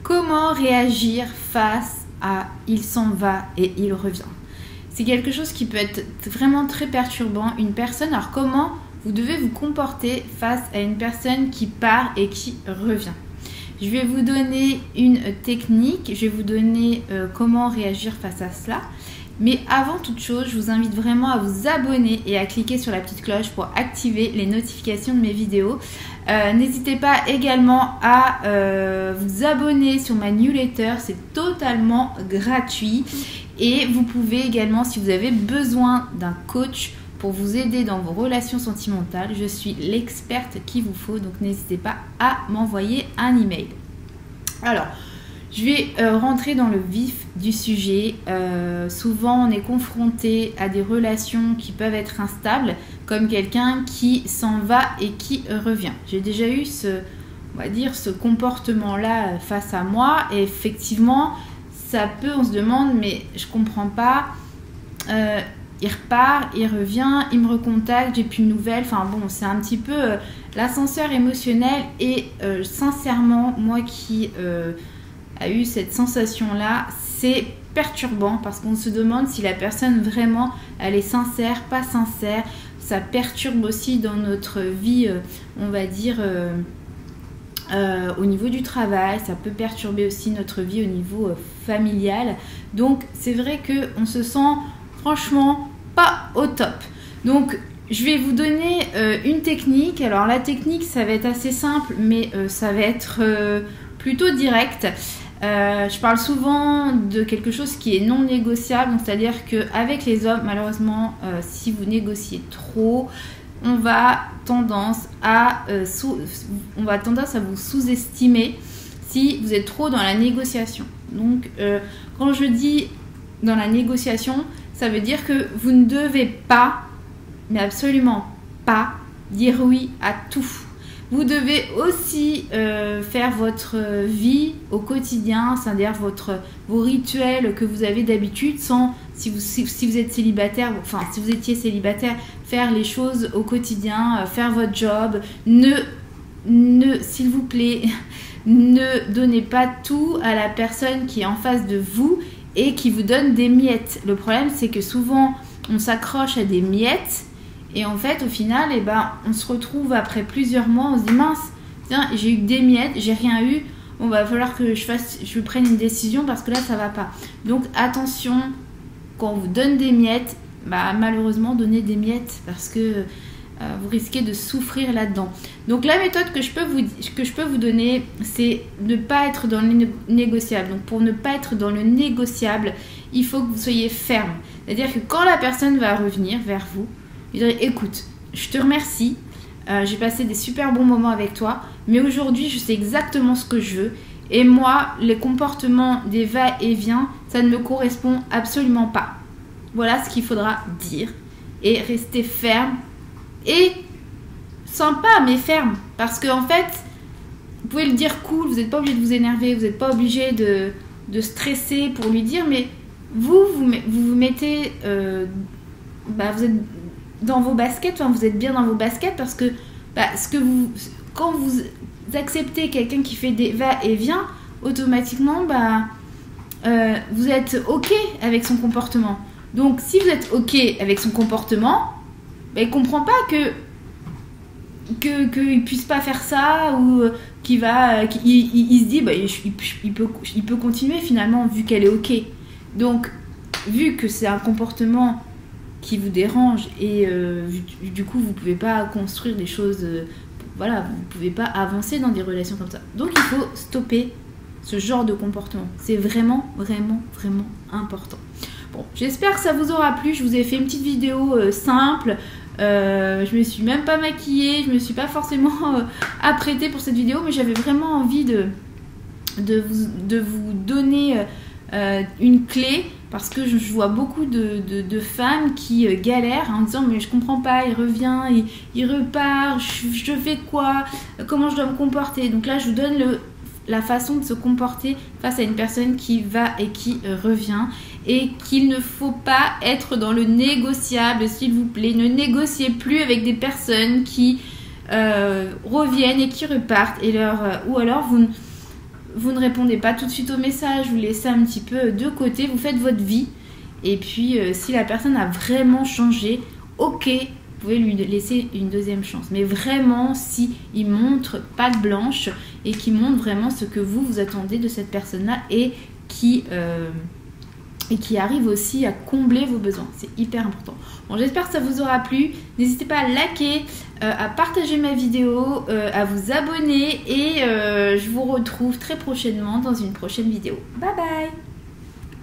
Comment réagir face à il s'en va et il revient? C'est quelque chose qui peut être vraiment très perturbant. Une personne, alors comment vous devez vous comporter face à une personne qui part et qui revient? Je vais vous donner une technique, je vais vous donner comment réagir face à cela. Mais avant toute chose, je vous invite vraiment à vous abonner et à cliquer sur la petite cloche pour activer les notifications de mes vidéos. N'hésitez pas également à vous abonner sur ma newsletter, c'est totalement gratuit. Et vous pouvez également, si vous avez besoin d'un coach pour vous aider dans vos relations sentimentales, je suis l'experte qu'il vous faut, donc n'hésitez pas à m'envoyer un email. Alors, je vais rentrer dans le vif du sujet. Souvent, on est confronté à des relations qui peuvent être instables, comme quelqu'un qui s'en va et qui revient. J'ai déjà eu on va dire, ce comportement-là face à moi. Et effectivement, ça peut, on se demande, mais je comprends pas. Il repart, il revient, il me recontacte, j'ai plus de nouvelles. Enfin bon, c'est un petit peu l'ascenseur émotionnel. Et sincèrement, moi qui a eu cette sensation-là, c'est perturbant parce qu'on se demande si la personne vraiment, elle est sincère, pas sincère. Ça perturbe aussi dans notre vie, on va dire, au niveau du travail. Ça peut perturber aussi notre vie au niveau familial. Donc, c'est vrai qu'on se sent franchement pas au top. Donc, je vais vous donner une technique. Alors, la technique, ça va être assez simple, mais ça va être plutôt direct. Je parle souvent de quelque chose qui est non négociable, c'est-à-dire qu'avec les hommes, malheureusement, si vous négociez trop, on va tendance à vous sous-estimer si vous êtes trop dans la négociation. Donc, quand je dis dans la négociation, ça veut dire que vous ne devez pas, mais absolument pas, dire oui à tout. Vous devez aussi faire votre vie au quotidien, c'est-à-dire vos rituels que vous avez d'habitude, sans, si vous êtes célibataire, enfin si vous étiez célibataire, faire les choses au quotidien, faire votre job. S'il vous plaît, ne donnez pas tout à la personne qui est en face de vous et qui vous donne des miettes. Le problème, c'est que souvent, on s'accroche à des miettes. Et en fait, au final, on se retrouve après plusieurs mois, on se dit mince, tiens, j'ai eu des miettes, j'ai rien eu, bon, va falloir que je prenne une décision parce que là, ça va pas. Donc attention, quand on vous donne des miettes, malheureusement, donnez des miettes parce que vous risquez de souffrir là-dedans. Donc la méthode que je peux vous donner, c'est ne pas être dans le négociable. Donc pour ne pas être dans le négociable, il faut que vous soyez ferme. C'est-à-dire que quand la personne va revenir vers vous, je dirais, écoute, je te remercie, j'ai passé des super bons moments avec toi, mais aujourd'hui, je sais exactement ce que je veux. Et moi, les comportements des va-et-vient, ça ne me correspond absolument pas. Voilà ce qu'il faudra dire. Et rester ferme et sympa, mais ferme. Parce qu'en fait, vous pouvez le dire cool, vous n'êtes pas obligé de vous énerver, vous n'êtes pas obligé de stresser pour lui dire, mais vous mettez... vous êtes dans vos baskets, enfin, vous êtes bien dans vos baskets parce que quand vous acceptez quelqu'un qui fait des va-et-vient, automatiquement vous êtes ok avec son comportement. Donc si vous êtes ok avec son comportement, il comprend pas qu'il puisse pas faire ça ou il se dit il peut continuer finalement vu qu'elle est ok. Donc vu que c'est un comportement qui vous dérange et du coup vous pouvez pas construire des choses, vous pouvez pas avancer dans des relations comme ça. Donc il faut stopper ce genre de comportement, c'est vraiment important. Bon, j'espère que ça vous aura plu. Je vous ai fait une petite vidéo simple, je me suis même pas maquillée, je me suis pas forcément apprêtée pour cette vidéo, mais j'avais vraiment envie de vous donner une clé. Parce que je vois beaucoup de femmes qui galèrent en disant mais je comprends pas, il revient, il repart, je fais quoi, comment je dois me comporter. Donc là je vous donne la façon de se comporter face à une personne qui va et qui revient. Et qu'il ne faut pas être dans le négociable, s'il vous plaît. Ne négociez plus avec des personnes qui reviennent et qui repartent. Ou alors vous ne répondez pas tout de suite au message, vous laissez un petit peu de côté, vous faites votre vie. Et puis, si la personne a vraiment changé, ok, vous pouvez lui laisser une deuxième chance. Mais vraiment, si il montre patte blanche et qu'il montre vraiment ce que vous attendez de cette personne-là et qui arrive aussi à combler vos besoins. C'est hyper important. Bon, j'espère que ça vous aura plu. N'hésitez pas à liker, à partager ma vidéo, à vous abonner et je vous retrouve très prochainement dans une prochaine vidéo. Bye bye!